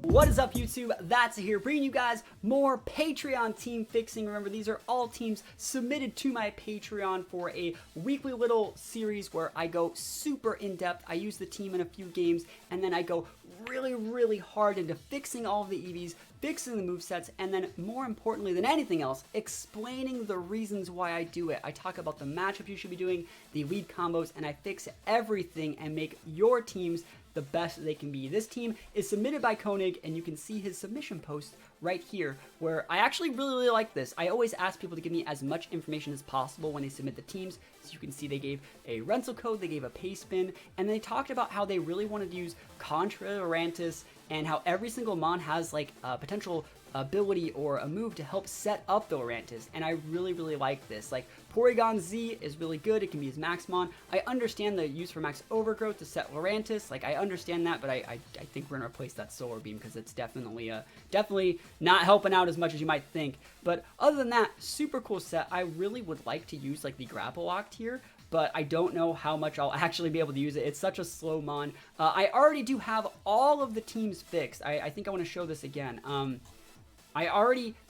What is up, YouTube? That's here, bringing you guys more Patreon team fixing. Remember, these are all teams submitted to my Patreon for a weekly little series where I go super in-depth. I use the team in a few games, and then I go really hard into fixing all of the EVs, fixing the movesets, and then more importantly than anything else, explaining the reasons why I do it. I talk about the matchup you should be doing, the lead combos, and I fix everything and make your teams the best they can be. This team is submitted by Koenig, and you can see his submission post right here, where I actually really like this. I always ask people to give me as much information as possible when they submit the teams. So you can see they gave a rental code, they gave a pay spin, and they talked about how they really wanted to use Contra Lurantis and how every single mon has like a potential ability or a move to help set up the Lurantis, and I really like this. Like, Porygon Z is really good, it can be his max mon. I understand the use for max overgrowth to set Lurantis, like I understand that, but I think we're gonna replace that solar beam because it's definitely not helping out as much as you might think. But other than that, super cool set. I really would like to use like the grapple locked here, but I don't know how much I'll actually be able to use it. It's such a slow mon. I already do have all of the teams fixed. I think I want to show this again.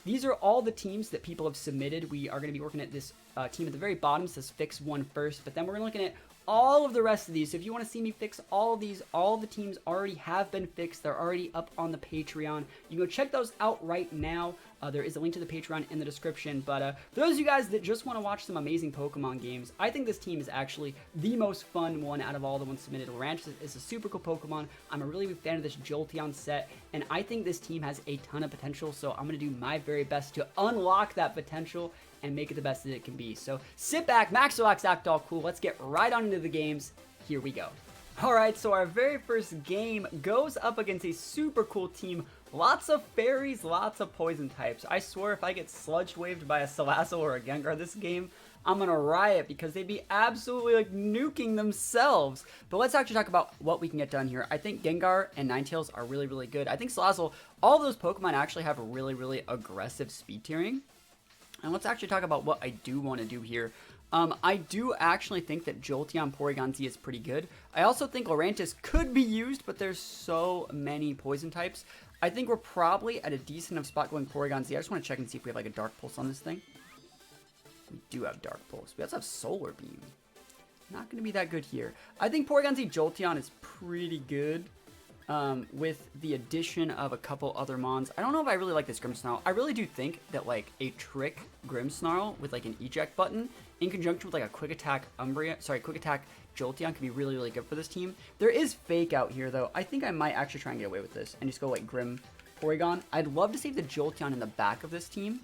These are all the teams that people have submitted. We are going to be working at this team at the very bottom. It says fix one first, but then we're going to look at all of the rest of these. So if you want to see me fix all of these, all the teams already have been fixed. They're already up on the Patreon. You can go check those out right now. There is a link to the Patreon in the description. But for those of you guys that just want to watch some amazing Pokemon games, I think this team is actually the most fun one out of all the ones submitted. Lurantis is a super cool Pokemon. I'm a really big fan of this Jolteon set, and I think this team has a ton of potential. So I'm going to do my very best to unlock that potential and make it the best that it can be. So sit back, max relax, act all cool. Let's get right on into the games. Here we go. Alright, so our very first game goes up against a super cool team. Lots of fairies, lots of poison types. I swear if I get sludge waved by a Salazzle or a Gengar this game, I'm gonna riot because they'd be absolutely like nuking themselves. But let's actually talk about what we can get done here. I think Gengar and Ninetales are really good. I think Salazzle, all of those Pokemon actually have a really aggressive speed tiering. And let's actually talk about what I do want to do here. I do actually think that Jolteon Porygon Z is pretty good. I also think Lurantis could be used, but there's so many poison types. I think we're probably at a decent enough spot going Porygon Z. I just want to check and see if we have like a Dark Pulse on this thing. We do have Dark Pulse. We also have Solar Beam. Not going to be that good here. I think Porygon Z Jolteon is pretty good. With the addition of a couple other mons. I don't know if I really like this Grimmsnarl. I really do think that like a trick Grimmsnarl with like an eject button in conjunction with like a quick attack quick attack Jolteon could be really good for this team. There is Fake out here though. I think I might actually try and get away with this and just go like Grim Porygon. I'd love to save the Jolteon in the back of this team.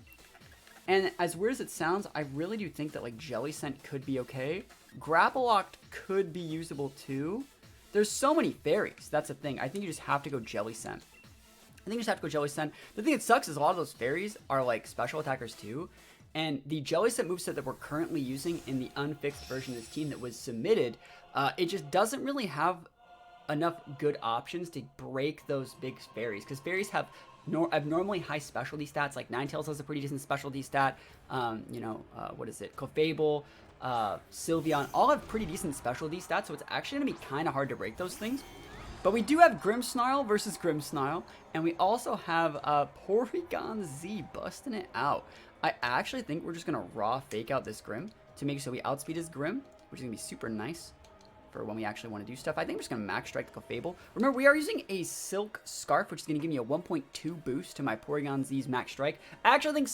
And as weird as it sounds, I really do think that like Jelly Scent could be okay. Grapple Locked could be usable too. There's so many fairies. That's the thing. I think you just have to go Jelly Scent. The thing that sucks is a lot of those fairies are like special attackers too. And the Jelly Scent moveset that we're currently using in the unfixed version of this team that was submitted, it just doesn't really have enough good options to break those big fairies. Because fairies have abnormally high specialty stats. Like Ninetales has a pretty decent specialty stat. What is it? Clefable, Sylveon, all have pretty decent specialty stats, so it's actually going to be kind of hard to break those things. But we do have Grimmsnarl versus Grimmsnarl, and we also have Porygon Z busting it out. I actually think we're just going to raw fake out this Grimm to make sure we outspeed his Grimm, which is going to be super nice for when we actually want to do stuff. I think we're just going to max strike the Clefable. Remember, we are using a Silk Scarf, which is going to give me a 1.2 boost to my Porygon Z's max strike. I actually think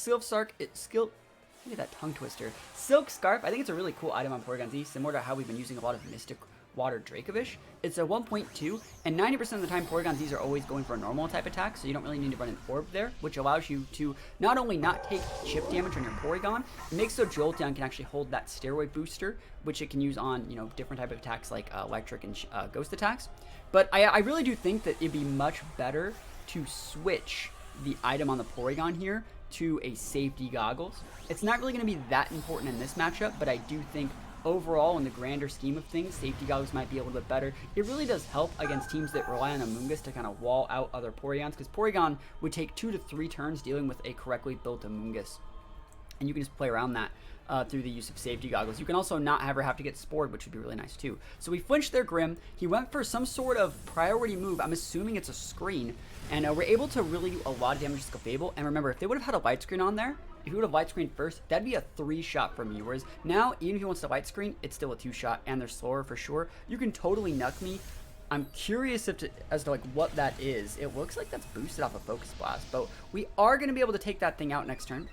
Look at that tongue twister. Silk Scarf, I think it's a really cool item on Porygon Z, similar to how we've been using a lot of Mystic Water Dracovish. It's a 1.2, and 90% of the time Porygon Z's are always going for a normal type attack, so you don't really need to run an Orb there, which allows you to not only not take chip damage on your Porygon, it makes so Jolteon can actually hold that Steroid Booster, which it can use on, different type of attacks like Electric and Ghost attacks. But I really do think that it'd be much better to switch the item on the Porygon here to a Safety Goggles. It's not really going to be that important in this matchup, but I do think overall, in the grander scheme of things, Safety Goggles might be a little bit better. It really does help against teams that rely on Amoonguss to kind of wall out other Porygons, because Porygon would take 2 to 3 turns dealing with a correctly built Amoonguss. and you can just play around that through the use of safety goggles. You can also not ever have to get spored, which would be really nice too. So we flinched their Grim. He went for some sort of priority move. I'm assuming it's a screen, and we're able to really do a lot of damage to Fable. And remember, if they would have had a light screen on there, if he would have light screened first, that'd be a 3-shot for me. Whereas now, even if he wants to light screen, it's still a 2-shot, and they're slower for sure. You can totally nuck me. I'm curious as to like what that is. It looks like that's boosted off a Focus Blast, but we are going to be able to take that thing out next turn.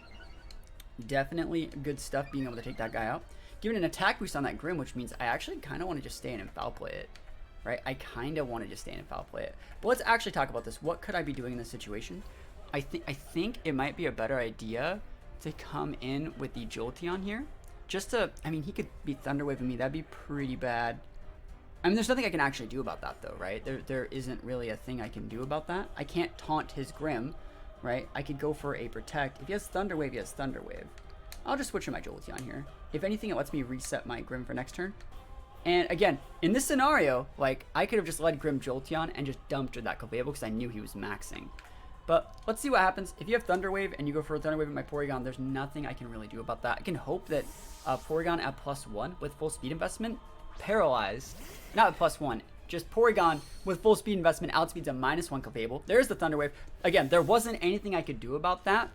Definitely good stuff being able to take that guy out. Given an attack boost on that Grim, which means I actually kind of want to just stay in and foul play it. Right? I kind of want to just stay in and foul play it. But let's actually talk about this. What could I be doing in this situation? I think it might be a better idea to come in with the Jolteon here. Just to, I mean, he could be Thunderwaving me. That'd be pretty bad. I mean, there's nothing I can actually do about that, though, right? There isn't really a thing I can do about that. I can't taunt his Grim, right? I could go for a Protect. If he has Thunderwave, he has Thunderwave. I'll just switch in my Jolteon here. If anything, it lets me reset my Grim for next turn. And again, in this scenario, like, I could have just led Grim Jolteon and just dumped that Clefable because I knew he was maxing. But let's see what happens. If you have Thunderwave and you go for a Thunderwave with my Porygon, there's nothing I can really do about that. I can hope that Porygon at +1 with full speed investment, paralyzed, not at +1, just Porygon with full speed investment outspeeds a -1 Clefable. There's the Thunderwave. Again, there wasn't anything I could do about that,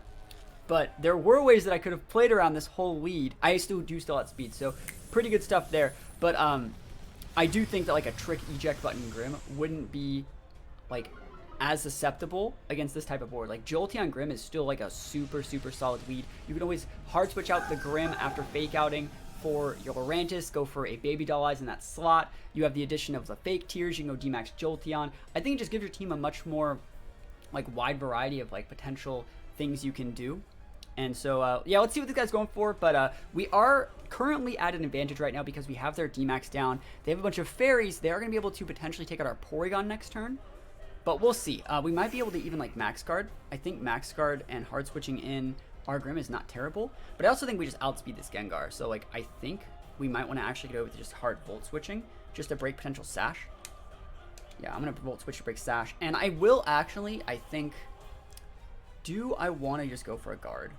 but there were ways that I could have played around this whole lead. I still outspeed, so pretty good stuff there. But I do think that like a trick eject button Grim wouldn't be like as susceptible against this type of board. Like Jolteon Grim is still like a super solid lead. You can always hard switch out the Grim after fake outing for your Lurantis, go for a Baby Doll Eyes in that slot. You have the addition of the fake tiers, you can go D-Max Jolteon. I think it just gives your team a much more like wide variety of like potential things you can do. And so, yeah, let's see what this guy's going for. But we are currently at an advantage right now because we have their D-Max down. They have a bunch of fairies. They are going to be able to potentially take out our Porygon next turn. But we'll see. We might be able to even like Max Guard. I think Max Guard and hard switching in our Grim is not terrible. But I also think we just outspeed this Gengar. So like I think we might want to actually go with just hard Volt switching just to break potential Sash. Yeah, I'm going to Volt switch to break Sash. And I will actually, I think, do I want to just go for a Guard?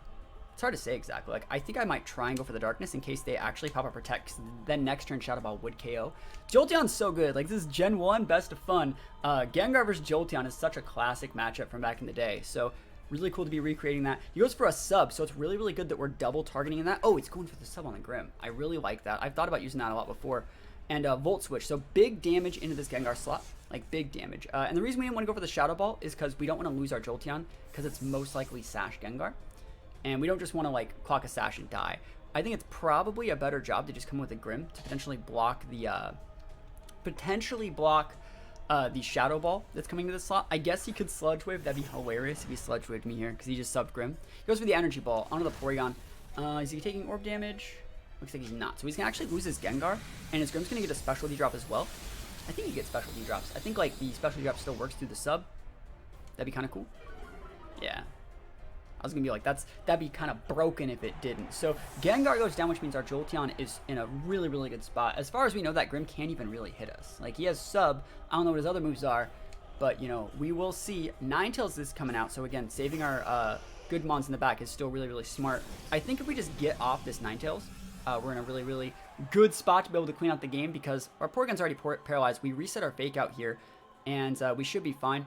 It's hard to say exactly. Like, I think I might try and go for the Darkness in case they actually pop a Protect. 'Cause then next turn Shadow Ball would KO. Jolteon's so good. Like, this is Gen 1, best of fun. Gengar versus Jolteon is such a classic matchup from back in the day. So, really cool to be recreating that. He goes for a sub, so it's really good that we're double targeting in that. Oh, it's going for the sub on the Grim. I really like that. I've thought about using that a lot before. And Volt Switch. So, big damage into this Gengar slot. Like, big damage. And the reason we didn't want to go for the Shadow Ball is because we don't want to lose our Jolteon because it's most likely Sash Gengar. And we don't just want to, like, clock a Sash and die. I think it's probably a better job to just come with a Grim to potentially block the, Shadow Ball that's coming to the slot. I guess he could Sludge Wave. That'd be hilarious if he Sludge Waved me here because he just subbed Grim. He goes for the Energy Ball onto the Porygon. Is he taking Orb damage? Looks like he's not. So he's going to actually lose his Gengar, and his Grim's going to get a Specialty Drop as well. I think he gets Specialty Drops. I think, like, the Specialty Drop still works through the sub. That'd be kind of cool. Yeah. I was going to be like, that'd be kind of broken if it didn't. So Gengar goes down, which means our Jolteon is in a really good spot. As far as we know, that Grim can't even really hit us. Like, he has sub. I don't know what his other moves are, but, you know, we will see. Ninetales is coming out. So, again, saving our good mons in the back is still really smart. I think if we just get off this Ninetales, we're in a really good spot to be able to clean out the game because our Porygon's already paralyzed. We reset our fake out here, and we should be fine.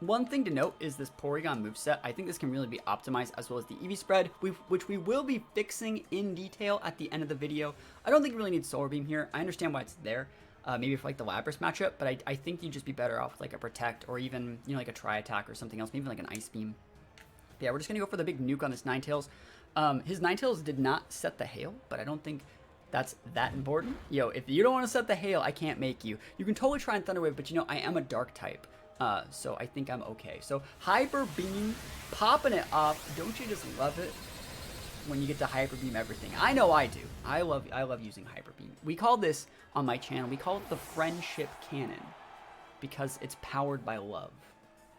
One thing to note is this Porygon moveset. I think this can really be optimized as well as the EV spread, which we will be fixing in detail at the end of the video. I don't think we really need Solar Beam here. I understand why it's there, maybe for like the Lapras matchup, but I think you'd just be better off with like a Protect or even, you know, like a Tri-Attack or something else, maybe like an Ice Beam. But yeah, we're just going to go for the big nuke on this Ninetales. His Ninetales did not set the Hail, but I don't think that's that important. Yo, if you don't want to set the Hail, I can't make you. You can totally try and Thunder Wave, but you know, I am a Dark type. So I think I'm okay. So Hyper Beam, popping it off. Don't you just love it when you get to Hyper Beam everything? I know I do. I love using Hyper Beam. We call this on my channel, we call it the Friendship Cannon because it's powered by love,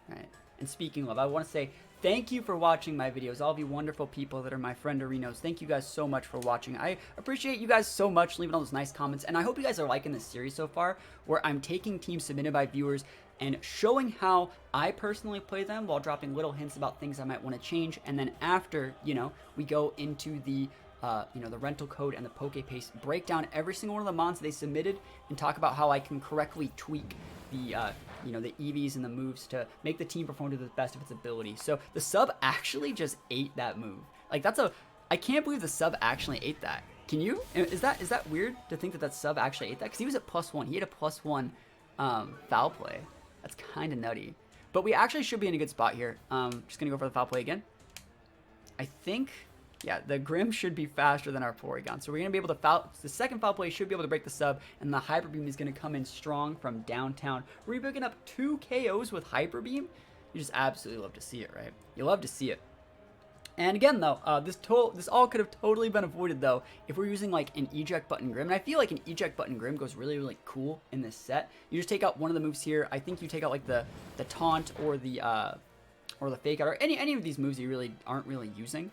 right? And speaking of love, I want to say thank you for watching my videos. All of you wonderful people that are my friend Arenos. Thank you guys so much for watching. I appreciate you guys so much leaving all those nice comments. And I hope you guys are liking this series so far where I'm taking teams submitted by viewers and showing how I personally play them while dropping little hints about things I might want to change. And then after, you know, we go into the the rental code and the poke paste, break down every single one of the mons they submitted and talk about how I can correctly tweak the the EVs and the moves to make the team perform to the best of its ability. So the sub actually just ate that move. Like I can't believe the sub actually ate that. Can you? Is that weird to think that sub actually ate that? Because he was at +1. He had a +1 foul play. That's kind of nutty. But we actually should be in a good spot here. Just going to go for the foul play again. I think, yeah, the Grim should be faster than our Porygon. So we're going to be able to foul. The second foul play should be able to break the sub. And the Hyper Beam is going to come in strong from downtown. We're picking up 2 KOs with Hyper Beam. You just absolutely love to see it, right? You love to see it. And again, though, this all could have totally been avoided, though, if we're using, like, an eject button Grim. And I feel like an eject button Grim goes really, really cool in this set. You just take out one of the moves here. I think you take out, like, the taunt or the fake out, or any of these moves you really aren't really using.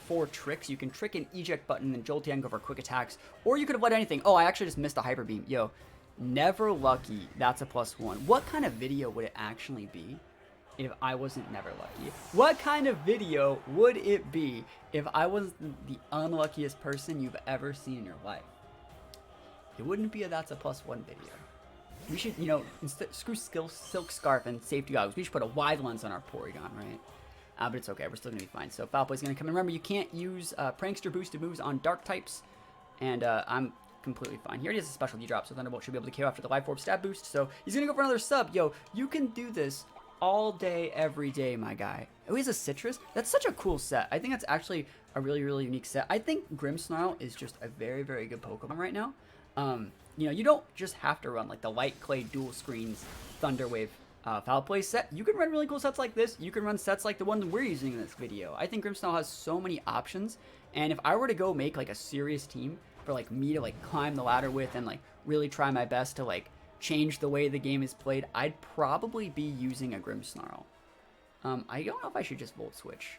For tricks, you can trick an eject button and Jolteon, go for quick attacks, or you could have let anything. Oh, I actually just missed a Hyper Beam. Yo, never lucky. That's a +1. What kind of video would it actually be if I wasn't never lucky? What kind of video would it be if I was the unluckiest person you've ever seen in your life? It wouldn't be a That's a +1 video. We should, screw Silk Scarf and safety goggles. We should put a wide lens on our Porygon, right? But it's okay. We're still going to be fine. So Foul Play's going to come in. Remember, you can't use Prankster boosted moves on Dark types. And I'm completely fine. He already has a special D-drop, so Thunderbolt should be able to KO after the Life Orb stab boost. So he's going to go for another sub. Yo, you can do this all day, every day, my guy. Oh, he's a Citrus? That's such a cool set. I think that's actually a really, really unique set. I think Grimmsnarl is just a very, very good Pokemon right now. You don't just have to run like the Light Clay dual screens Thunder Wave Foul Play set. You can run really cool sets like this. You can run sets like the one we're using in this video. I think Grimmsnarl has so many options. And if I were to go make like a serious team for like me to like climb the ladder with and like really try my best to like change the way the game is played, I'd probably be using a Grimmsnarl. I don't know if I should just Volt Switch.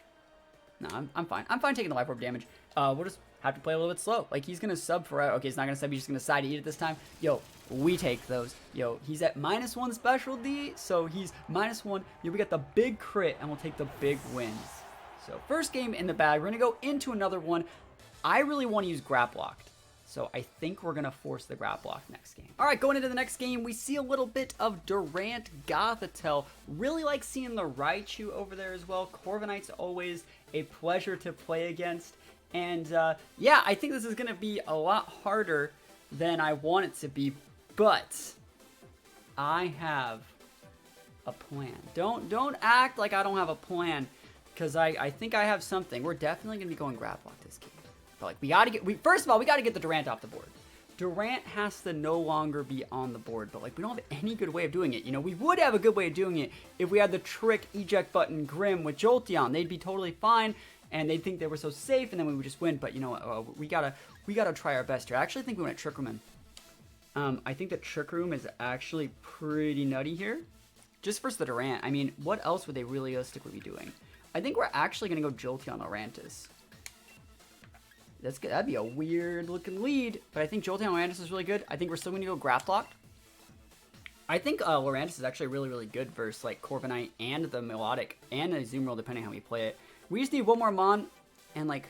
No, I'm fine. I'm fine taking the Life Orb damage. We'll just have to play a little bit slow. Like, he's going to sub for... Okay, he's not going to sub. He's just going to side eat it this time. Yo, we take those. Yo, he's at -1 special D, so he's -1. Yo, we got the big crit, and we'll take the big wins. So, first game in the bag. We're going to go into another one. I really want to use Graplocked. So I think we're going to force the Graplock next game. All right, going into the next game, we see a little bit of Durant Gothitelle. Really like seeing the Raichu over there as well. Corviknight's always a pleasure to play against. And yeah, I think this is going to be a lot harder than I want it to be. But I have a plan. Don't act like I don't have a plan, because I think I have something. We're definitely going to be going Graplock this game. But like, first of all, we got to get the Durant off the board. Durant has to no longer be on the board, but like, we don't have any good way of doing it. You know, we would have a good way of doing it if we had the trick eject button Grim with Jolteon. They'd be totally fine, and they'd think they were so safe, and then we would just win. But you know, we gotta try our best here. I actually think we want to Trick Room in. I think the Trick Room is actually pretty nutty here, just versus the Durant. I mean, what else would they realistically be doing? I think we're actually gonna go Jolteon Lurantis. That's good. That'd be a weird looking lead, but I think Jolteon Lurantis is really good. I think we're still going to go Graplocked. I think Lurantis is actually really, really good versus like Corviknight and the Melodic and the Azumarill, depending on how we play it. We just need one more Mon, and like,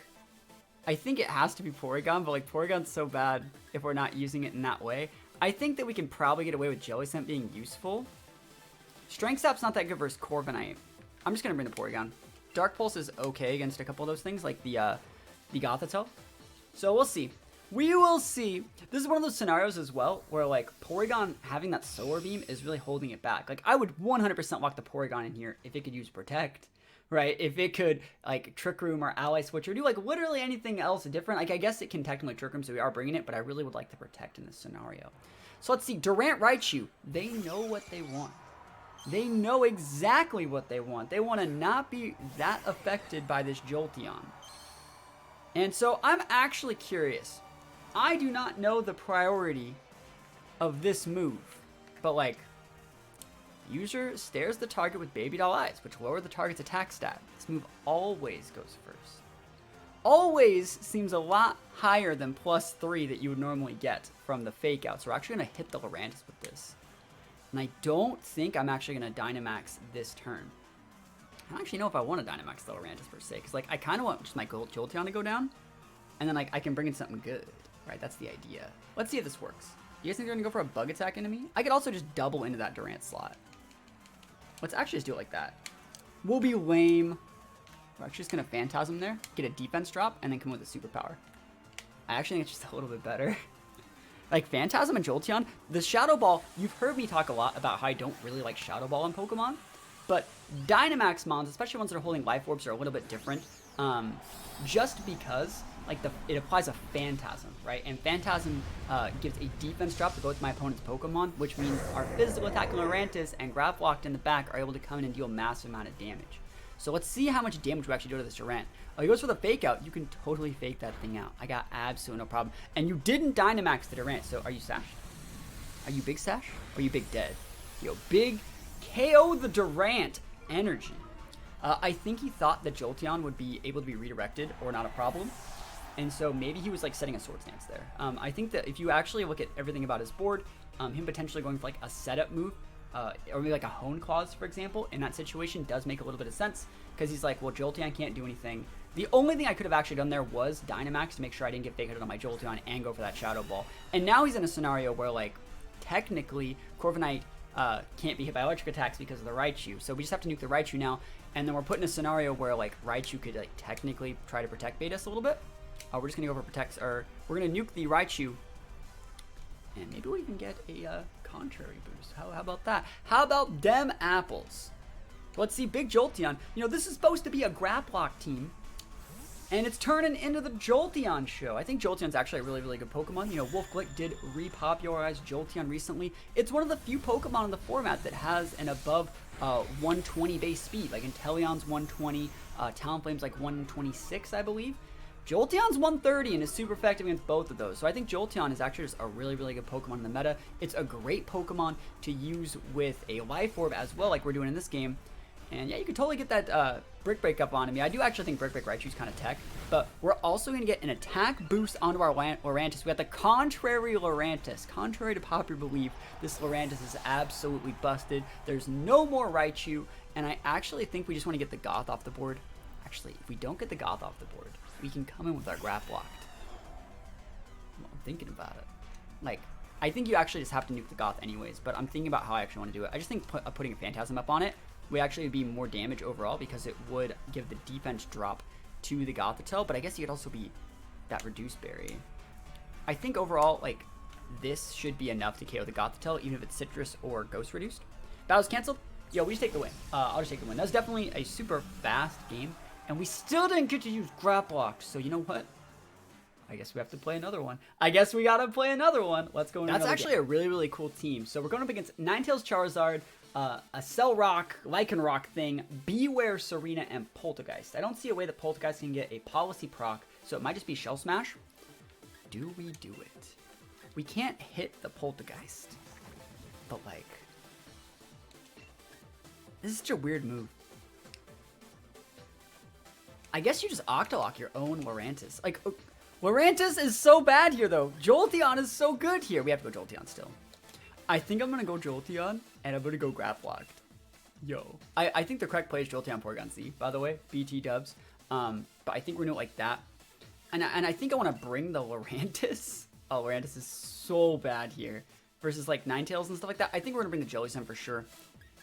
I think it has to be Porygon, but like Porygon's so bad if we're not using it in that way. I think that we can probably get away with Jelly Scent being useful. Strength Sap's not that good versus Corviknight. I'm just going to bring the Porygon. Dark Pulse is okay against a couple of those things, like the Gothitelle. So we'll see. We will see. This is one of those scenarios as well where like Porygon having that Solar Beam is really holding it back. Like, I would 100% lock the Porygon in here if it could use Protect, right? If it could like Trick Room or Ally Switch or do like literally anything else different. Like, I guess it can technically Trick Room, so we are bringing it, but I really would like to Protect in this scenario. So let's see. Durant Raichu. They know what they want. They know exactly what they want. They want to not be that affected by this Jolteon. And so I'm actually curious. I do not know the priority of this move, but like, user stares the target with baby doll eyes, which lower the target's attack stat. This move always goes first. Always seems a lot higher than +3 that you would normally get from the fake out. So we're actually going to hit the Lurantis with this. And I don't think I'm actually going to Dynamax this turn. I don't actually know if I want to Dynamax the Lurantis per se, because like I kind of want just my Jolteon to go down, and then like I can bring in something good, right? That's the idea. Let's see if this works. You guys think they're going to go for a bug attack into me? I could also just double into that Durant slot. Let's actually just do it like that. We'll be lame. We're actually just going to Phantasm there, get a defense drop, and then come with a superpower. I actually think it's just a little bit better. Like Phantasm and Jolteon, the Shadow Ball, you've heard me talk a lot about how I don't really like Shadow Ball in Pokemon, but Dynamax mons, especially ones that are holding Life Orbs, are a little bit different, just because like it applies a Phantasm, right? And Phantasm gives a defense drop to both my opponent's Pokemon, which means our physical attack Lurantis and Grab Locked in the back are able to come in and deal a massive amount of damage. So let's see how much damage we actually do to this Durant. Oh, he goes for the fake out. You can totally fake that thing out. I got absolutely no problem. And you didn't Dynamax the Durant, so are you Sash? Are you Big Sash? Or are you Big Dead? Yo, Big KO the Durant energy. I think he thought that Jolteon would be able to be redirected or not a problem. And so maybe he was like setting a Sword Stance there. I think that if you actually look at everything about his board, him potentially going for like a setup move, or maybe like a Hone Claws, for example, in that situation does make a little bit of sense, because he's like, well, Jolteon can't do anything. The only thing I could have actually done there was Dynamax to make sure I didn't get fake-outed on my Jolteon and go for that Shadow Ball. And now he's in a scenario where, like, technically, Corviknight can't be hit by electric attacks because of the Raichu, so we just have to nuke the Raichu now, and then we're put in a scenario where, like, Raichu could, like, technically try to protect bait us a little bit. We're just going to go for protects, or we're going to nuke the Raichu, and maybe we'll even get a contrary boost. How about that? How about dem apples? Let's see, Big Jolteon. You know, this is supposed to be a Graplock team, and it's turning into the Jolteon show. I think Jolteon's actually a really, really good Pokemon. You know, Wolf Glick did repopularize Jolteon recently. It's one of the few Pokemon in the format that has an above 120 base speed. Like Inteleon's 120, Talonflame's like 126, I believe. Jolteon's 130 and is super effective against both of those. So I think Jolteon is actually just a really, really good Pokemon in the meta. It's a great Pokemon to use with a Life Orb as well, like we're doing in this game. And yeah, you can totally get that Brick Break up onto me. I do actually think Brick Break Raichu's kind of tech, but we're also going to get an attack boost onto our Lurantis. We got the contrary Lurantis. Contrary to popular belief, this Lurantis is absolutely busted. There's no more Raichu, and I actually think we just want to get the Goth off the board. Actually, if we don't get the Goth off the board, we can come in with our Grab Locked. Well, I'm thinking about it. Like, I think you actually just have to nuke the Goth anyways, but I'm thinking about how I actually want to do it. I just think putting a Phantasm up on it would actually be more damage overall, because it would give the defense drop to the Gothitelle, but I guess it could also be that Reduce Berry. I think overall, like, this should be enough to KO the Gothitelle, even if it's Citrus or Ghost Reduced. Battle's canceled. Yo, we just take the win. I'll just take the win. That was definitely a super fast game, and we still didn't get to use Grab Locked, so you know what? I guess we have to play another one. I guess we gotta play another one. Let's go. That's actually a really, really cool team. So we're going up against Ninetales Charizard, a Cell Rock, Lycanroc thing, Beware Serena, and Poltergeist. I don't see a way that Poltergeist can get a policy proc, so it might just be Shell Smash. Do we do it? We can't hit the Poltergeist, but like, this is such a weird move. I guess you just Octolock your own Lurantis. Like, Lurantis is so bad here, though. Jolteon is so good here. We have to go Jolteon still. I think I'm going to go Jolteon, and I'm going to go Grab Locked. Yo. I think the correct play is Jolteon Porygon Z, by the way. BT dubs. But I think we're going to do it like that. And I think I want to bring the Lurantis. Oh, Lurantis is so bad here. Versus, like, Ninetales and stuff like that. I think we're going to bring the Jellicent for sure.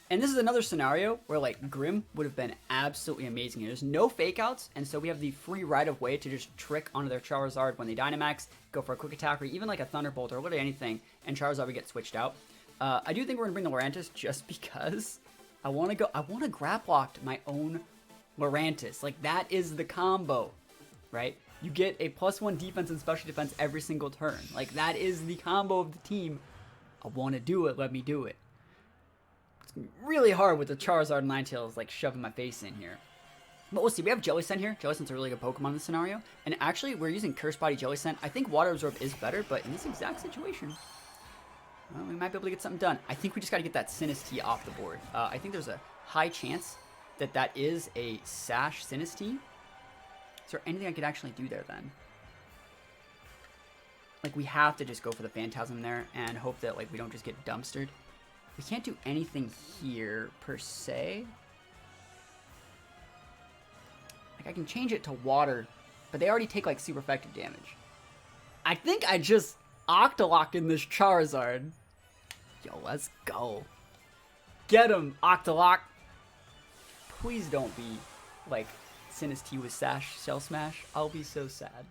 And this is another scenario where, like, Grim would have been absolutely amazing here. There's no fake outs, and so we have the free right of way to just trick onto their Charizard when they Dynamax, go for a quick attack, or even like a Thunderbolt or literally anything, and Charizard would get switched out. I do think we're going to bring the Lurantis just because I want to Grab Locked my own Lurantis. Like, that is the combo, right? You get a +1 defense and special defense every single turn. Like, that is the combo of the team. I want to do it. Let me do it. Really hard with the Charizard and Ninetales like shoving my face in here. But we'll see. We have Jellicent here. Jellicent's a really good Pokemon in this scenario. And actually, we're using Curse Body Jellicent. I think Water Absorb is better, but in this exact situation, well, we might be able to get something done. I think we just got to get that Sinistee off the board. I think there's a high chance that that is a Sash Sinistee. Is there anything I could actually do there then? Like, we have to just go for the Phantasm there and hope that, like, we don't just get dumpstered. We can't do anything here, per se. Like, I can change it to water, but they already take, like, super effective damage. I think I just Octolock in this Charizard. Yo, let's go. Get him, Octolock. Please don't be, like, Sinistee with Shell Smash. I'll be so sad.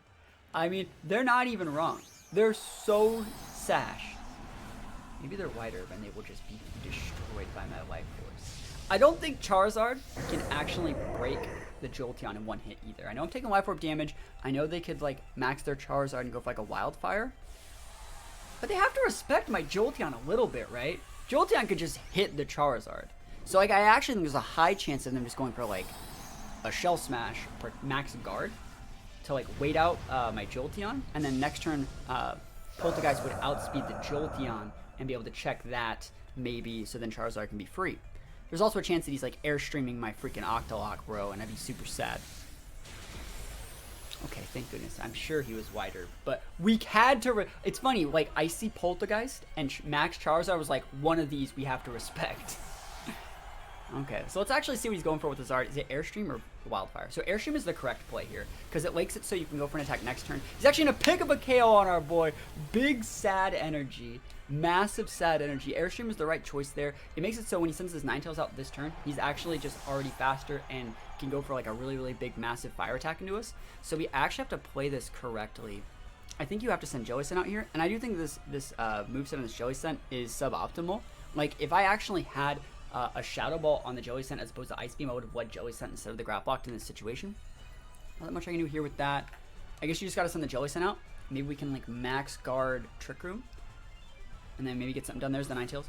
I mean, they're not even wrong. They're so sash. Maybe they're whiter, and they will just be destroyed by my Life Force. I don't think Charizard can actually break the Jolteon in one hit either. I know I'm taking Life Orb damage. I know they could, like, max their Charizard and go for, like, a Wildfire. But they have to respect my Jolteon a little bit, right? Jolteon could just hit the Charizard. So, like, I actually think there's a high chance of them just going for, like, a Shell Smash for max guard to, like, wait out my Jolteon. And then next turn, Poltergeist would outspeed the Jolteon and be able to check that, maybe, so then Charizard can be free. There's also a chance that he's, like, airstreaming my freaking Octolock, bro, and I'd be super sad. Okay, thank goodness. I'm sure he was wider, but we had to... It's funny, like, I see Poltergeist and Max Charizard was like, one of these we have to respect. Okay, so let's actually see what he's going for with his art. Is it Airstream or Wildfire? So Airstream is the correct play here, because it makes it so you can go for an attack next turn. He's actually going to pick up a KO on our boy. Big sad energy. Massive sad energy. Airstream is the right choice there. It makes it so when he sends his Ninetales out this turn, he's actually just already faster and can go for like a really, really big, massive fire attack into us. So we actually have to play this correctly. I think you have to send Jellicent out here, and I do think this moveset on this Jellicent is suboptimal. Like, if I actually had a Shadow Ball on the Jellicent as opposed to Ice Beam, I would have led Jellicent instead of the Grap Locked in this situation. Not that much I can do here with that. I guess you just gotta send the Jellicent out. Maybe we can, like, max guard Trick Room, and then maybe get something done. There's the Ninetales.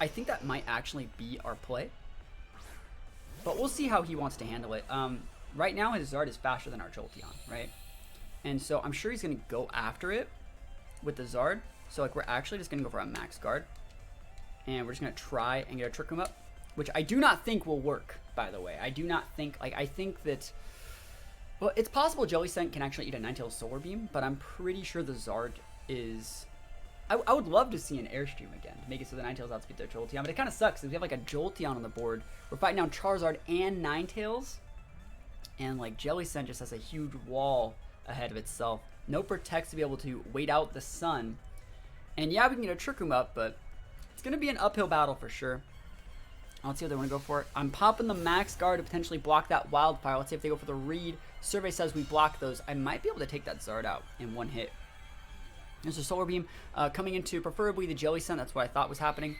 I think that might actually be our play, but we'll see how he wants to handle it. Right now his Zard is faster than our Jolteon, right? And so I'm sure he's gonna go after it with the Zard. So, like, we're actually just gonna go for a max guard, and we're just gonna try and get a Trick Room up, which I do not think will work, by the way. I do not think, like, I think that, well, it's possible Jellicent can actually eat a Ninetales Solar Beam, but I'm pretty sure the Zard is... I would love to see an Airstream again to make it so the Ninetales outspeed their Jolteon, but it kind of sucks because we have, like, a Jolteon on the board. We're fighting down Charizard and Ninetales, and, like, Jellicent just has a huge wall ahead of itself. No Protects to be able to wait out the sun, and yeah, we can get a Trick Room up, but it's going to be an uphill battle for sure. Let's see what they want to go for. I'm popping the Max Guard to potentially block that Wildfire. Let's see if they go for the Read. Survey says we block those. I might be able to take that Zard out in one hit. There's a Solar Beam coming into preferably the Jellicent. That's what I thought was happening.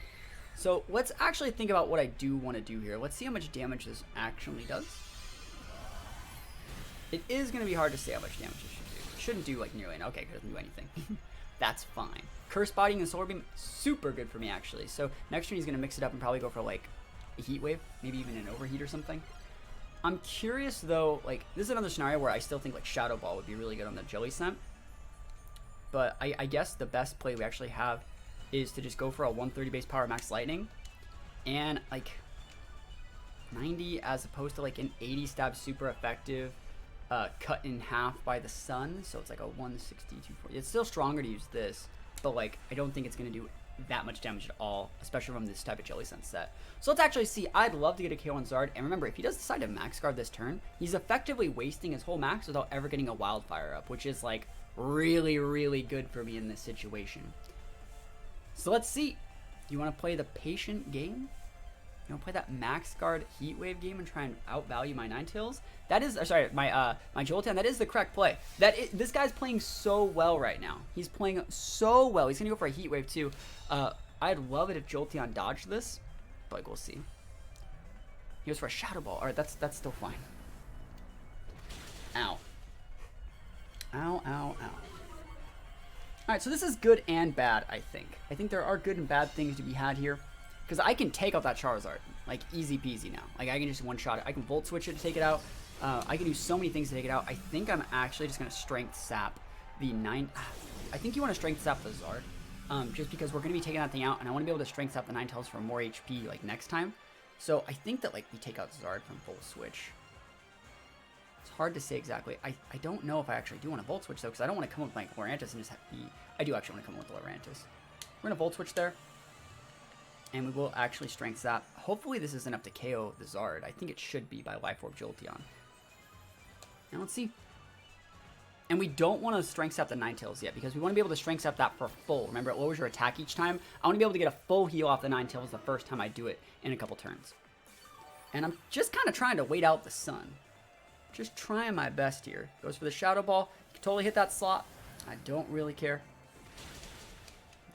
So let's actually think about what I do want to do here. Let's see how much damage this actually does. It is going to be hard to say how much damage it should do. It shouldn't do, like, nearly. Okay, it doesn't do anything. That's fine. Curse Bodying and Solar Beam, super good for me, actually. So next turn he's going to mix it up and probably go for, like, a Heat Wave, maybe even an Overheat or something. I'm curious, though, like, this is another scenario where I still think, like, Shadow Ball would be really good on the Jellicent. But I guess the best play we actually have is to just go for a 130 base power max lightning and, like, 90 as opposed to, like, an 80 stab super effective cut in half by the sun. So it's like a 160, 240. It's still stronger to use this, but, like, I don't think it's going to do that much damage at all, especially from this type of Jellicent set. So let's actually see. I'd love to get a KO on Zard, and remember, if he does decide to max guard this turn, he's effectively wasting his whole max without ever getting a Wildfire up, which is, like, really, really good for me in this situation. So let's see. You want to play the patient game? You want to play that max guard Heat Wave game and try and outvalue my Ninetales? That is, sorry, my Jolteon. That is the correct play. This guy's playing so well right now. He's playing so well. He's gonna go for a Heat Wave too. I'd love it if Jolteon dodged this, but, like, we'll see. He goes for a Shadow Ball. All right, that's still fine. Ow. Ow, ow, ow. Alright, so this is good and bad, I think. I think there are good and bad things to be had here. Because I can take out that Charizard. Like, easy peasy now. Like, I can just one-shot it. I can Volt Switch it to take it out. I can do so many things to take it out. I think I'm actually just going to Strength Sap the 9... I think you want to Strength Sap the Zard. Just because we're going to be taking that thing out, and I want to be able to Strength Sap the Ninetales for more HP, like, next time. So I think that, like, we take out Zard from Volt Switch. It's hard to say exactly. I don't know if I actually do want to Volt Switch, though, because I don't want to come with, like, Lurantis and just be... I do actually want to come with the Lurantis. We're going to Volt Switch there. And we will actually strength zap. Hopefully this is enough to KO the Zard. I think it should be by Life Orb Jolteon. Now let's see. And we don't want to strength zap the Ninetales yet because we want to be able to strength zap that for full. Remember, it lowers your attack each time. I want to be able to get a full heal off the Ninetales the first time I do it in a couple turns. And I'm just kind of trying to wait out the sun. Just trying my best here. Goes for the Shadow Ball. You can totally hit that slot. I don't really care.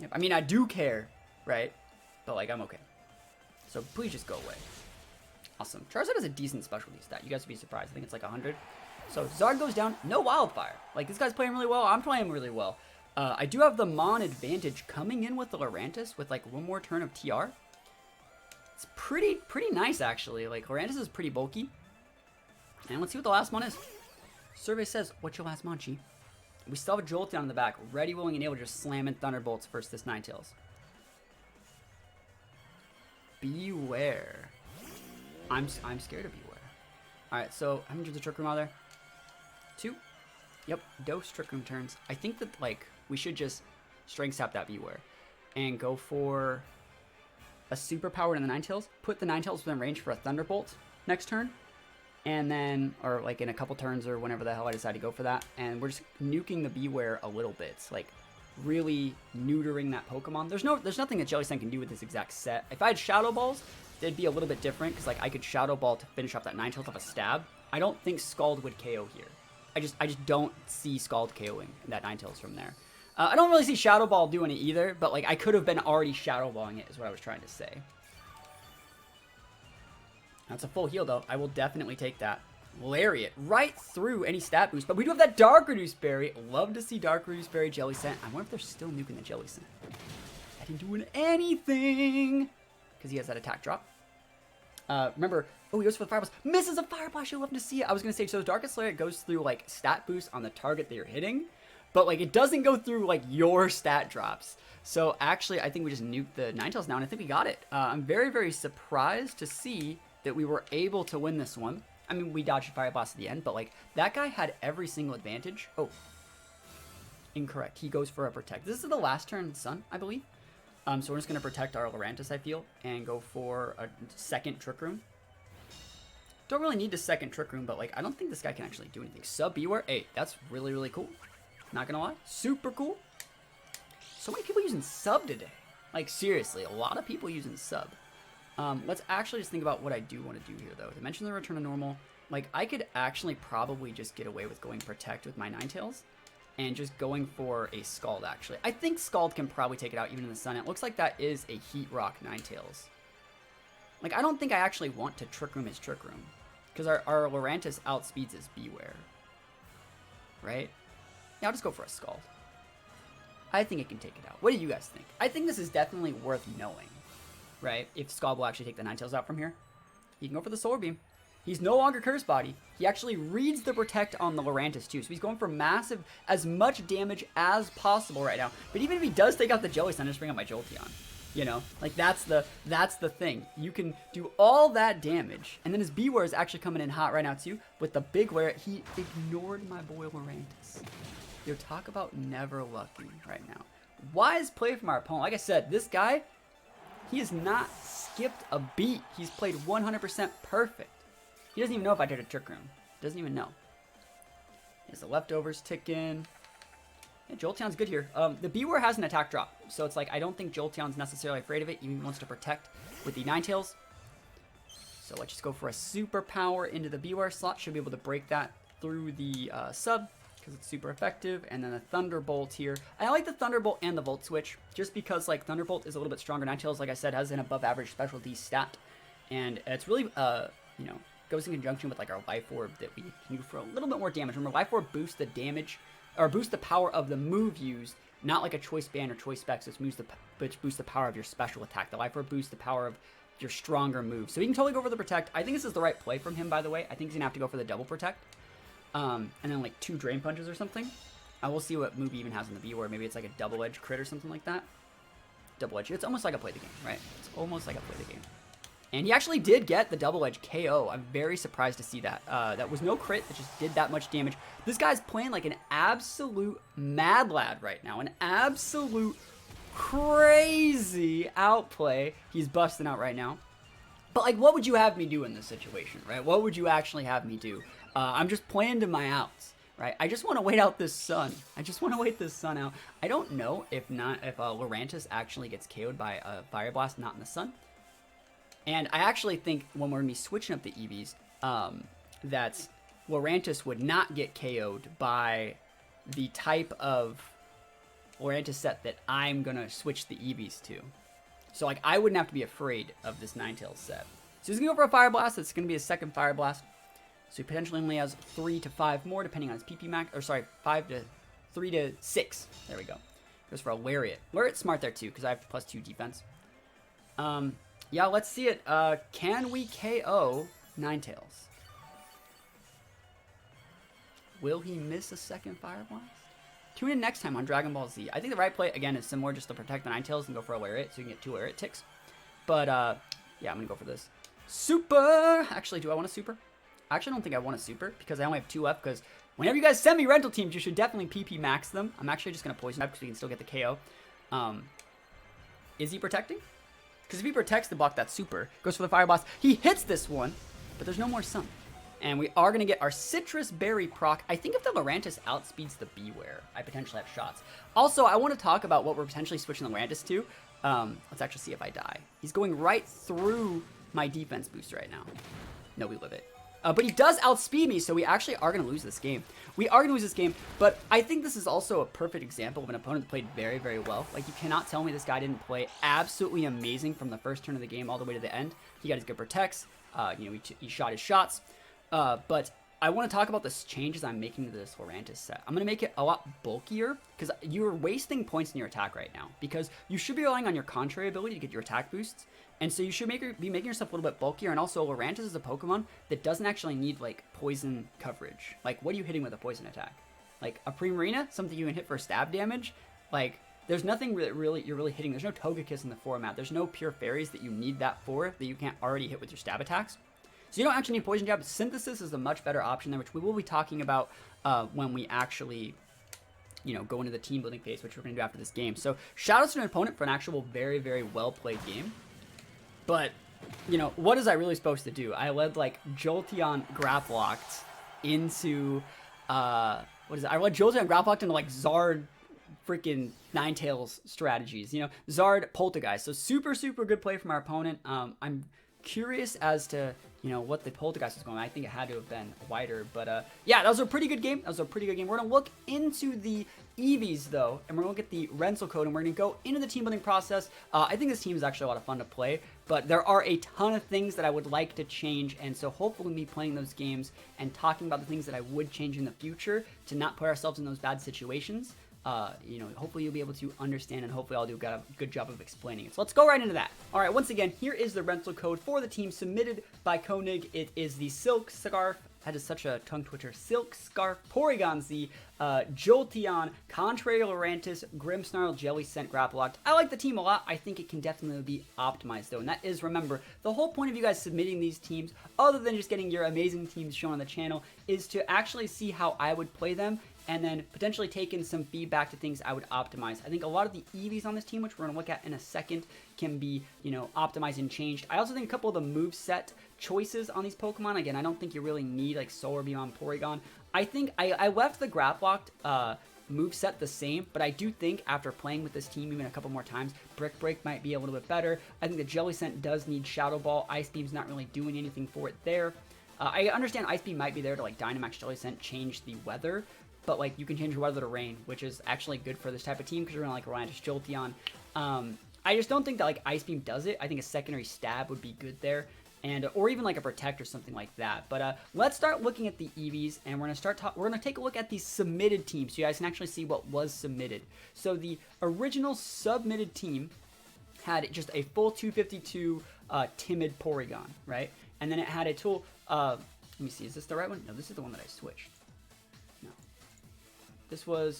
Yep. I mean, I do care, right? But, like, I'm okay. So, please just go away. Awesome. Charizard has a decent specialty stat. You guys would be surprised. I think it's like 100. So, Zard goes down. No Wildfire. Like, this guy's playing really well. I'm playing really well. I do have the Mon advantage coming in with the Lurantis with, like, one more turn of TR. It's pretty nice, actually. Like, Lurantis is pretty bulky. And let's see what the last Mon is. Survey says, what's your last Mon, Chi? We still have a Jolteon in the back. Ready, willing, and able to just slam in Thunderbolts versus this Ninetales. Beware. I'm scared of Beware. Alright, so how many of the Trick Room are there? 2. Yep, dose Trick Room turns. I think that, like, we should just strength sap that Beware. And go for a superpower in the Ninetales. Put the Ninetales within range for a Thunderbolt next turn. And then, or like in a couple turns or whenever the hell I decide to go for that. And we're just nuking the Beware a little bit. Like, really neutering that Pokemon. There's nothing that Jellicent can do with this exact set. If I had Shadow Balls, it'd be a little bit different. Because, like, I could Shadow Ball to finish off that Ninetales off a stab. I don't think Scald would KO here. I just don't see Scald KOing that Ninetales from there. I don't really see Shadow Ball doing it either. But, like, I could have been already Shadow Balling it is what I was trying to say. That's a full heal, though. I will definitely take that. Lariat right through any stat boost. But we do have that Dark Reduce Berry. Love to see Dark Reduce Berry Jellicent. I wonder if they're still nuking the Jellicent. That ain't doing anything. Because he has that attack drop. Remember, oh, he goes for the Fire Blast. Misses a Fire Blast. You'll love to see it. I was going to say, so Darkest Lariat goes through, like, stat boost on the target that you're hitting. But, like, it doesn't go through, like, your stat drops. So, actually, I think we just nuked the Ninetales now, and I think we got it. I'm very, very surprised to see that we were able to win this one. I mean, we dodged Fire Blast at the end, but, like, that guy had every single advantage. Oh. Incorrect. He goes for a Protect. This is the last turn Sun, I believe. So we're just going to protect our Lurantis, I feel, and go for a second Trick Room. Don't really need the second Trick Room, but, like, I don't think this guy can actually do anything. Sub Beware. Hey, that's really, really cool. Not going to lie. Super cool. So many people using Sub today. Like, seriously, a lot of people using Sub. Let's actually just think about what I do want to do here, though. To mention the return to normal, like, I could actually probably just get away with going Protect with my Ninetales and just going for a Scald, actually. I think Scald can probably take it out even in the Sun. It looks like that is a Heat Rock Ninetales. Like, I don't think I actually want to Trick Room his Trick Room because our Lurantis outspeeds his Beware. Right? Yeah, I'll just go for a Scald. I think it can take it out. What do you guys think? I think this is definitely worth knowing. Right, if Scald will actually take the Ninetales out from here. He can go for the Solar Beam. He's no longer Curse Body. He actually reads the Protect on the Lurantis too. So he's going for massive, as much damage as possible right now. But even if he does take out the Jellicent, just bring out my Jolteon. You know, like that's the thing. You can do all that damage. And then his Beware is actually coming in hot right now too. With the big wear, he ignored my boy Lurantis. Yo, talk about never lucky right now. Wise play from our opponent. Like I said, this guy, he has not skipped a beat. He's played 100% perfect. He doesn't even know if I did a Trick Room. Doesn't even know. There's the leftovers tick in. Yeah, Jolteon's good here. The Beware has an attack drop. So it's like, I don't think Jolteon's necessarily afraid of it. He wants to protect with the Ninetales. So let's just go for a superpower into the Beware slot. Should be able to break that through the sub. Because it's super effective, and then a Thunderbolt here. I like the Thunderbolt and the Volt Switch, just because, like, Thunderbolt is a little bit stronger. Ninetales, like I said, has an above-average specialty stat, and it's really, you know, goes in conjunction with, like, our Life Orb that we can do for a little bit more damage. Remember, Life Orb boosts the damage, or boosts the power of the move used, not like a Choice Band or Choice Specs, which boosts the power of your special attack. The Life Orb boosts the power of your stronger move. So he can totally go for the Protect. I think this is the right play from him, by the way. I think he's going to have to go for the double Protect. And then like 2 Drain Punches or something. I will see what move he even has in the Beware. Maybe it's like a Double Edge crit or something like that. Double Edge. It's almost like a play the game, right? It's almost like a play the game. And he actually did get the Double Edge KO. I'm very surprised to see that. That was no crit. It just did that much damage. This guy's playing like an absolute mad lad right now. An absolute crazy outplay. He's busting out right now. But, like, what would you have me do in this situation, right? What would you actually have me do? I'm just playing to my outs, right? I just want to wait out this sun. I just want to wait this sun out. I don't know if Lurantis actually gets KO'd by a Fire Blast not in the sun. And I actually think when we're going to be switching up the EVs, that Lurantis would not get KO'd by the type of Lurantis set that I'm going to switch the EVs to. So, like, I wouldn't have to be afraid of this Ninetales set. So he's going to go for a Fire Blast. It's going to be a second Fire Blast. So he potentially only has 3 to 5 more, depending on his PP max. Or, sorry, 3 to 6. There we go. Goes for a Lariat. Lariat's smart there, too, because I have +2 defense. Yeah, let's see it. Can we KO Ninetales? Will he miss a second Fire Blast? Tune in next time on Dragon Ball Z. I think the right play, again, is similar, just to protect the Ninetales and go for a Lariat, so you can get 2 Lariat ticks. But, yeah, I'm going to go for this. Super! Actually, do I want a Super? I actually don't think I want a Super, because I only have 2 left, because whenever you guys send me rental teams, you should definitely PP max them. I'm actually just going to Poison Type, because we can still get the KO. Is he protecting? Because if he protects the block, that's Super. Goes for the Fire Blast. He hits this one, but there's no more Sun. And we are going to get our Citrus Berry proc. I think if the Lurantis outspeeds the Beware, I potentially have shots. Also, I want to talk about what we're potentially switching the Lurantis to. Let's actually see if I die. He's going right through my defense boost right now. No, we live it. But he does outspeed me, so we actually are going to lose this game. We are going to lose this game, but I think this is also a perfect example of an opponent that played very, very well. Like, you cannot tell me this guy didn't play absolutely amazing from the first turn of the game all the way to the end. He got his good protects. You know, he shot his shots. But I want to talk about the changes I'm making to this Lurantis set. I'm going to make it a lot bulkier because you're wasting points in your attack right now because you should be relying on your contrary ability to get your attack boosts. And so you should be making yourself a little bit bulkier. And also, Lurantis is a Pokemon that doesn't actually need, like, poison coverage. Like, what are you hitting with a poison attack? Like, a Primarina? Something you can hit for stab damage? Like, there's nothing that you're really hitting. There's no Togekiss in the format. There's no pure fairies that you need that for that you can't already hit with your stab attacks. So you don't actually need Poison Jab. Synthesis is a much better option there, which we will be talking about when we actually, you know, go into the team building phase, which we're going to do after this game. So shout out to an opponent for an actual very, very well-played game. But, you know, what is I really supposed to do? I led, like, Jolteon Graplocked into, what is it? I led Jolteon Graplocked into, like, Zard freaking Ninetales strategies. You know, Zard Poltergeist. So super, super good play from our opponent. I'm curious as to, you know, what the Poltergeist was going on. I think it had to have been wider, but yeah, that was a pretty good game. We're going to look into the EVs, though, and we're going to look at the rental code, and we're going to go into the team building process. I think this team is actually a lot of fun to play, but there are a ton of things that I would like to change, and so hopefully me playing those games and talking about the things that I would change in the future to not put ourselves in those bad situations. You know, hopefully you'll be able to understand, and hopefully I'll do a good job of explaining it. So let's go right into that. All right, once again, here is the rental code for the team submitted by Koenig. It is the Silk Scarf. That is such a tongue twister. Silk Scarf, Porygon Z, Jolteon, Contrary Lurantis, Grimmsnarl, Jellicent, Graplocked. I like the team a lot. I think it can definitely be optimized, though. And that is, remember, the whole point of you guys submitting these teams, other than just getting your amazing teams shown on the channel, is to actually see how I would play them and then potentially take in some feedback to things I would optimize. I think a lot of the EVs on this team, which we're going to look at in a second, can be, you know, optimized and changed. I also think a couple of the moveset choices on these Pokemon, again, I don't think you really need, like, Solar Beam on Porygon. I think I left the Graplocked moveset the same, but I do think after playing with this team even a couple more times, Brick Break might be a little bit better. I think the Jellicent does need Shadow Ball. Ice Beam's not really doing anything for it there. I understand Ice Beam might be there to, like, Dynamax Jellicent change the weather, but, like, you can change your weather to rain, which is actually good for this type of team because you're going to, like, Lurantis, Jolteon. I just don't think that, like, Ice Beam does it. I think a secondary stab would be good there, and or even, like, a Protect or something like that. But let's start looking at the EVs, and we're going to take a look at the submitted team so you guys can actually see what was submitted. So the original submitted team had just a full 252 Timid Porygon, right? And then it had a tool, let me see, is this the right one? No, this is the one that I switched.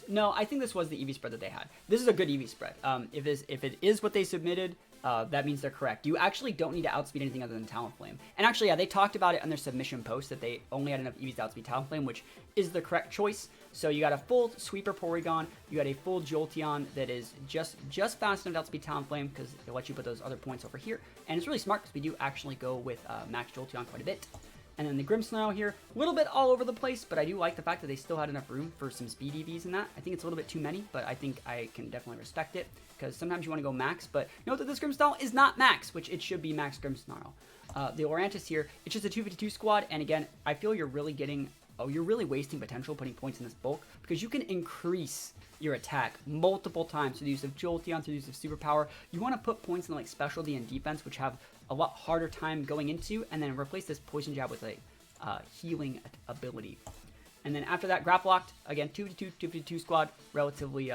No, I think this was the EV spread that they had. This is a good EV spread. If it is what they submitted, that means they're correct. You actually don't need to outspeed anything other than Talonflame. And actually, yeah, they talked about it on their submission post that they only had enough EVs to outspeed Talonflame, which is the correct choice. So you got a full Sweeper Porygon, you got a full Jolteon that is just fast enough to outspeed Talonflame because it lets you put those other points over here. And it's really smart because we do actually go with Max Jolteon quite a bit. And then the Grimmsnarl here, a little bit all over the place, but I do like the fact that they still had enough room for some speed EVs in that. I think it's a little bit too many, but I think I can definitely respect it, because sometimes you want to go max, but note that this Grimmsnarl is not max, which it should be max Grimmsnarl. The Lurantis here, it's just a 252 squad, and again, I feel you're really getting, you're really wasting potential putting points in this bulk, because you can increase your attack multiple times through the use of Jolteon, through the use of Superpower. You want to put points in like specialty and defense, which have a lot harder time going into, and then replace this Poison Jab with a healing ability. And then after that, Grapple Locked, again, 252 squad, relatively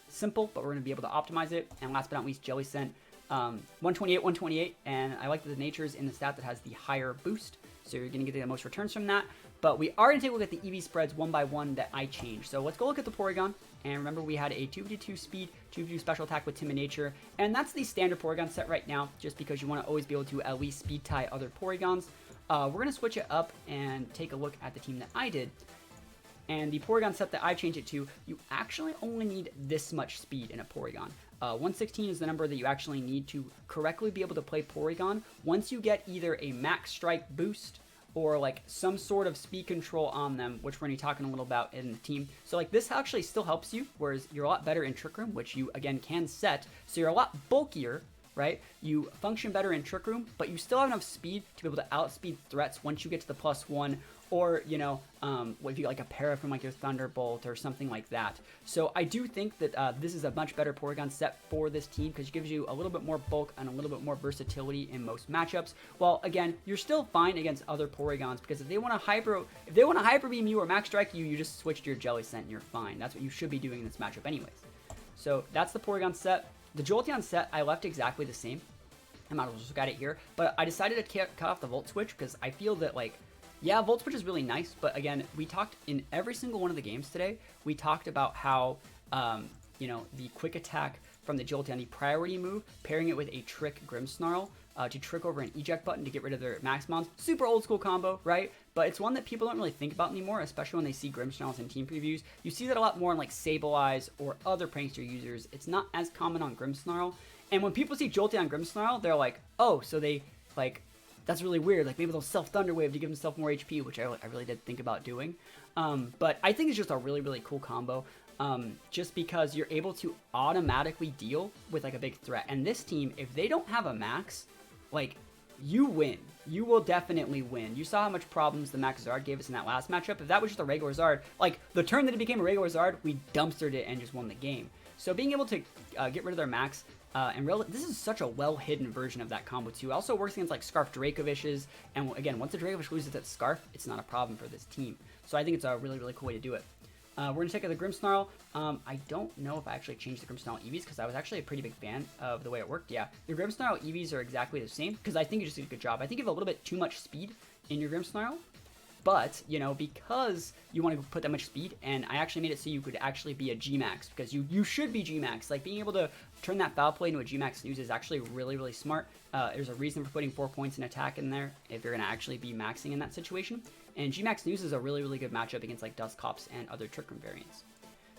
simple, but we're going to be able to optimize it. And last but not least, Jelly Scent, 128, 128, and I like that the nature's in the stat that has the higher boost, so you're going to get the most returns from that. But we are going to take a look at the EV spreads one by one that I changed. So let's go look at the Porygon. And remember, we had a 252 speed, 252 special attack with Timid Nature. And that's the standard Porygon set right now, just because you want to always be able to at least speed tie other Porygons. We're going to switch it up and take a look at the team that I did. And the Porygon set that I changed it to, you actually only need this much speed in a Porygon. 116 is the number that you actually need to correctly be able to play Porygon once you get either a max strike boost or like some sort of speed control on them, which we're going to be talking a little about in the team. So like this actually still helps you, whereas you're a lot better in Trick Room, which you again can set. So you're a lot bulkier, right? You function better in Trick Room, but you still have enough speed to be able to outspeed threats once you get to the +1, or, you know, if you get like a para from like your Thunderbolt or something like that. So I do think that this is a much better Porygon set for this team, because it gives you a little bit more bulk and a little bit more versatility in most matchups. While again, you're still fine against other Porygons, because if they want to hyper beam you or max strike you, you just switch to your Jelly Scent and you're fine. That's what you should be doing in this matchup anyways. So that's the Porygon set. The Jolteon set I left exactly the same. I might as well just look at it here, but I decided to cut off the Volt Switch because I feel that, like, yeah, Volt Switch is really nice, but again, we talked in every single one of the games today, we talked about how, you know, the quick attack from the Jolteon, the priority move, pairing it with a Trick Grimmsnarl to trick over an eject button to get rid of their max mons. Super old school combo, right? But it's one that people don't really think about anymore, especially when they see Grimmsnarls in team previews. You see that a lot more in like Sableye or other Prankster users. It's not as common on Grimmsnarl. And when people see Jolteon Grimmsnarl, they're like, oh, so they, like, that's really weird. Like, maybe they'll self-Thunder Wave to give themselves more HP, which I really did think about doing. But I think it's just a really, really cool combo. Just because you're able to automatically deal with, like, a big threat. And this team, if they don't have a max, like, you win. You will definitely win. You saw how much problems the Max Zard gave us in that last matchup. If that was just a regular Zard, like, the turn that it became a regular Zard, we dumpstered it and just won the game. So being able to get rid of their max, this is such a well-hidden version of that combo too. It also works against like Scarf Dracovishes, and again, once the Dracovish loses that Scarf, it's not a problem for this team. So I think it's a really, really cool way to do it. We're going to take out the Grimmsnarl. I don't know if I actually changed the Grimmsnarl EVs, because I was actually a pretty big fan of the way it worked. Yeah, your Grimmsnarl EVs are exactly the same, because I think you just did a good job. I think you have a little bit too much speed in your Grimmsnarl, but, you know, because you want to put that much speed, and I actually made it so you could actually be a G-Max, because you should be G-Max. Like, being able to turn that Foul Play into a G-Max snooze is actually really, really smart. There's a reason for putting 4 points in attack in there if you're going to actually be maxing in that situation. And G-Max snooze is a really, really good matchup against, like, Dusclops and other Trick Room variants.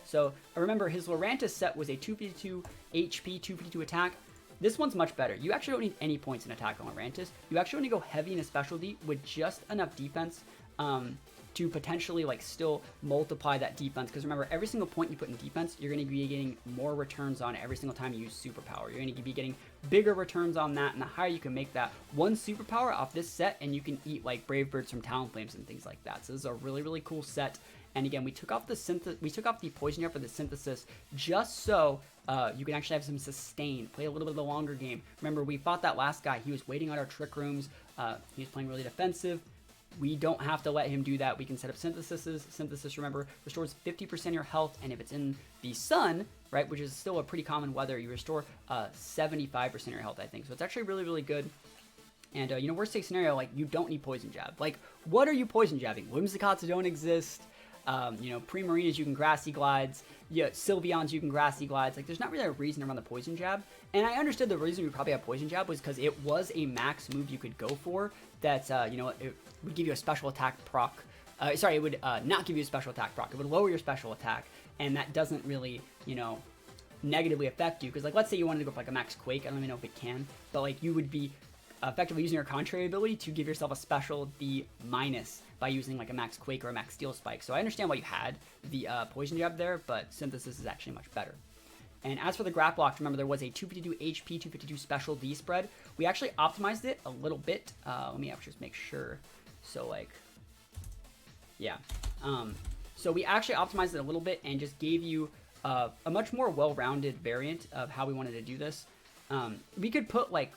So, remember, his Lurantis set was a 252 HP, 252 attack. This one's much better. You actually don't need any points in attack on Lurantis. You actually want to go heavy in a specialty with just enough defense to potentially like still multiply that defense, because remember, every single point you put in defense, you're going to be getting more returns on it every single time you use superpower. You're going to be getting bigger returns on that, and the higher you can make that one superpower off this set, and you can eat like Brave Birds from Talonflames and things like that. So this is a really, really cool set. And again, we took off the Poison Jab for the Synthesis just so you can actually have some sustain, play a little bit of the longer game. Remember, we fought that last guy. He was waiting on our Trick Rooms. He was playing really defensive. We don't have to let him do that. We can set up Synthesis. Synthesis, remember, restores 50% of your health, and if it's in the sun, right, which is still a pretty common weather, you restore 75% of your health, I think. So it's actually really, really good. And, you know, worst case scenario, like, you don't need Poison Jab. Like, what are you Poison Jabbing? Whimsicott don't exist. You know, Pre-Marinas, you can Grassy Glides. yeah, Sylveons, you can Grassy Glides. Like, there's not really a reason to run the Poison Jab. And I understood the reason we probably have Poison Jab was because it was a max move you could go for that, you know, it would give you a special attack proc. Sorry, it would not give you a special attack proc. It would lower your special attack, and that doesn't really, you know, negatively affect you. Because, like, let's say you wanted to go for, like, a max Quake. I don't even know if it can. But, like, you would be effectively using your contrary ability to give yourself a special D- by using, like, a max Quake or a max Steel Spike. So I understand why you had the Poison Jab there, but Synthesis is actually much better. And as for the Grap Lock, remember there was a 252 HP, 252 special D spread. We actually optimized it a little bit. Let me actually just make sure. So, like, yeah. So we actually optimized it a little bit and just gave you a much more well-rounded variant of how we wanted to do this. We could put, like,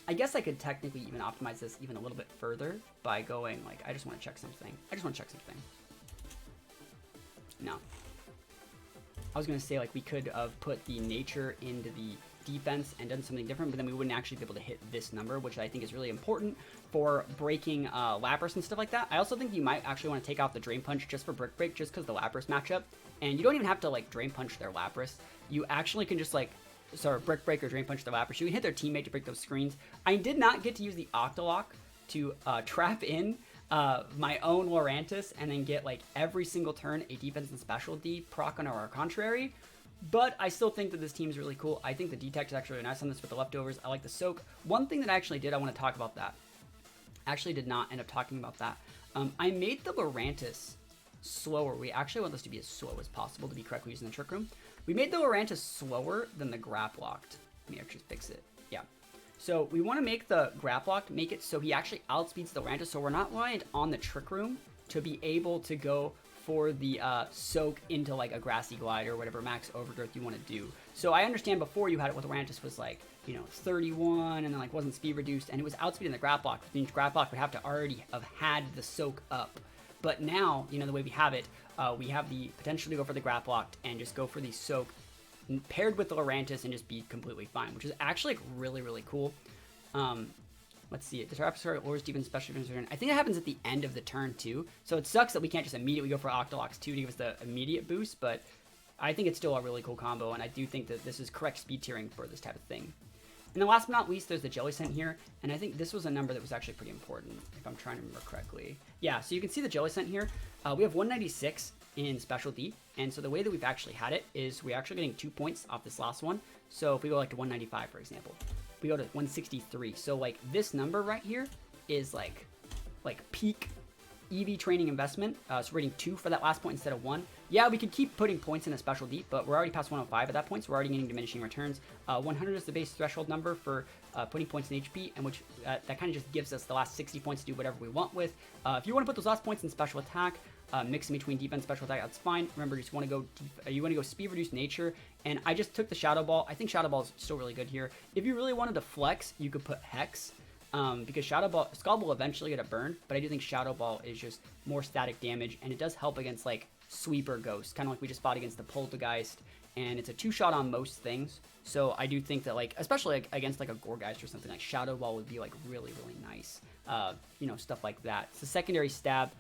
I guess I could technically even optimize this even a little bit further by going, like, I just want to check something. No. I was going to say, like, we could have put the nature into the defense and done something different, but then we wouldn't actually be able to hit this number, which I think is really important for breaking Lapras and stuff like that. I also think you might actually want to take out the Drain Punch just for Brick Break, just because the Lapras matchup. And you don't even have to, like, Drain Punch their Lapras. You actually can just, like, Brick Break or Drain Punch their Lapras. You can hit their teammate to break those screens. I did not get to use the Octolock to trap in my own Lurantis and then get, like, every single turn a defense and special D proc on our contrary. But I still think that this team is really cool. I think the D-Tech is actually really nice on this with the leftovers. I like the Soak. One thing that I actually did, I want to talk about that. Actually did not end up talking about that. I made the Lurantis slower. We actually want this to be as slow as possible to be correctly using the Trick Room. We made the Lurantis slower than the Grap Locked. Let me actually fix it. Yeah. So we want to make the Grap Locked, make it so he actually outspeeds the Lurantis, so we're not reliant on the Trick Room to be able to go for the Soak into, like, a Grassy Glide or whatever max Overgrowth you want to do. So I understand before you had it with Lurantis was, like, you know, 31 and then, like, wasn't speed reduced, and it was outspeeding the Grap Lock, which means Grap Lock would have to already have had the Soak up. But now, you know, the way we have it, we have the potential to go for the Grap Locked and just go for the Soak paired with the Lurantis and just be completely fine, which is actually, like, really, really cool. Let's see it. The Terrapsar lowers defense special defense turn. I think it happens at the end of the turn, too. So it sucks that we can't just immediately go for Octolocks, too, to give us the immediate boost, but I think it's still a really cool combo, and I do think that this is correct speed tiering for this type of thing. And then last but not least, there's the Jelly Scent here, and I think this was a number that was actually pretty important, if I'm trying to remember correctly. Yeah, so you can see the Jelly Scent here. We have 196 in Special D, and so the way that we've actually had it is we're actually getting 2 points off this last one. So if we go, like, to 195, for example, we go to 163. So, like, this number right here is, like peak EV training investment. So we're getting 2 for that last point instead of 1. Yeah, we could keep putting points in a Special D, but we're already past 105 at that point, so we're already getting diminishing returns. 100 is the base threshold number for putting points in HP, and which that kind of just gives us the last 60 points to do whatever we want with. If you want to put those last points in special attack, mix in between defense, special attack, that's fine. Remember, you just want to go speed reduced nature, and I just took the Shadow Ball. I think Shadow Ball is still really good here. If you really wanted to flex, you could put Hex. Because Shadow Ball, Scald will eventually get a burn, but I do think Shadow Ball is just more static damage, and it does help against, like, Sweeper Ghost, kind of like we just fought against the Poltergeist, and it's a 2-shot on most things, so I do think that, like, especially, like, against, like, a Goregeist or something, like, Shadow Ball would be, like, really, really nice, you know, stuff like that. It's a secondary stab,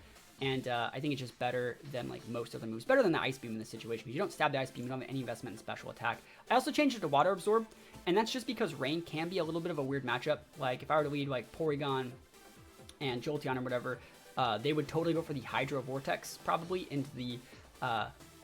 and I think it's just better than, like, most other moves, better than the Ice Beam in this situation, because you don't stab the Ice Beam, you don't have any investment in special attack. I also changed it to Water Absorb, and that's just because Rain can be a little bit of a weird matchup. Like, if I were to lead, like, Porygon and Jolteon or whatever, they would totally go for the Hydro Vortex, probably, into the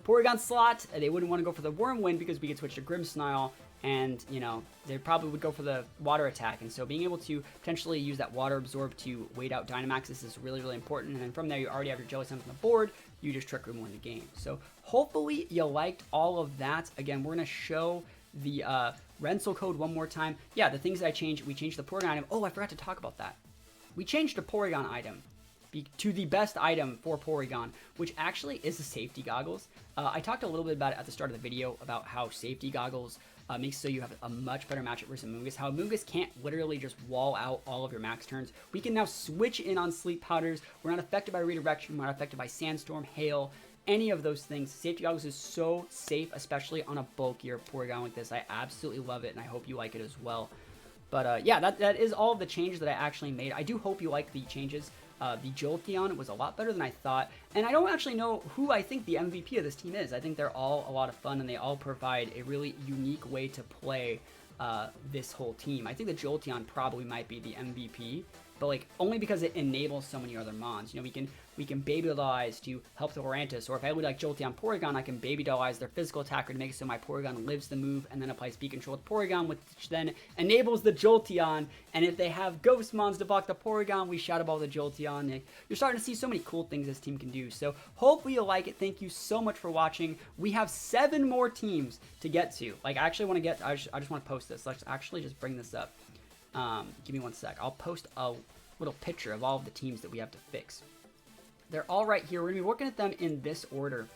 Porygon slot. They wouldn't want to go for the Whirlwind because we could switch to Grimmsnarl, and, you know, they probably would go for the Water Attack. And so being able to potentially use that Water Absorb to wait out Dynamaxes is really, really important. And then from there, you already have your Jelly Scent on the board. You just Trick Room win the game. So hopefully you liked all of that. Again, we're going to show the Rental code one more time. Yeah, the things that I changed, we changed the Porygon item. Oh, I forgot to talk about that. We changed the Porygon item to the best item for Porygon, which actually is the Safety Goggles. I talked a little bit about it at the start of the video about how Safety Goggles makes so you have a much better matchup versus Amoonguss. How Amoonguss can't literally just wall out all of your max turns. We can now switch in on Sleep Powders. We're not affected by Redirection. We're not affected by Sandstorm, Hail, any of those things. Safety Goggles is so safe, especially on a bulkier Porygon like this. I absolutely love it, and I hope you like it as well. But yeah, that is all of the changes that I actually made. I do hope you like the changes. The Jolteon was a lot better than I thought, and I don't actually know who I think the MVP of this team is. I think they're all a lot of fun, and they all provide a really unique way to play this whole team. I think the Jolteon probably might be the MVP, but like only because it enables so many other mons. You know, we can baby dollize to help the Lurantis, or if I would like Jolteon Porygon, I can baby dollize their physical attacker to make it so my Porygon lives the move and then applies speed control with Porygon, which then enables the Jolteon. And if they have Ghost Mons to block the Porygon, we Shadow Ball the Jolteon. You're starting to see so many cool things this team can do. So hopefully you'll like it. Thank you so much for watching. We have 7 more teams to get to. Like I actually want to get, I just want to post this. Let's actually just bring this up. Give me 1 sec. I'll post a little picture of all of the teams that we have to fix. They're all right here. We're going to be working at them in this order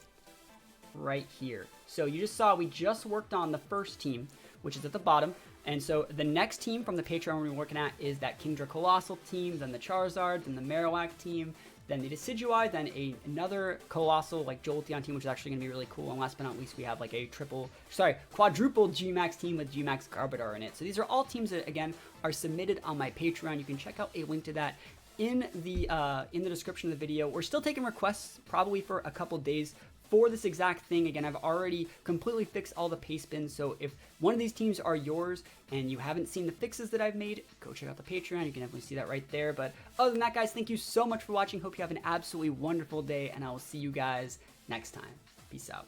right here. So you just saw we just worked on the first team, which is at the bottom. And so the next team from the Patreon we're working at is that Kingdra Colossal team, then the Charizard, then the Marowak team, then the Decidueye, then another Colossal like Jolteon team, which is actually going to be really cool. And last but not least, we have like a quadruple Gmax team with Gmax Garbodor in it. So these are all teams that, again, are submitted on my Patreon. You can check out a link to that in the description of the video. We're still taking requests probably for a couple days for this exact thing. Again, I've already completely fixed all the paste bins, so if one of these teams are yours and you haven't seen the fixes that I've made, go check out the Patreon. You can definitely see that right there. But other than that, guys, thank you so much for watching. Hope you have an absolutely wonderful day, and I will see you guys next time. Peace out.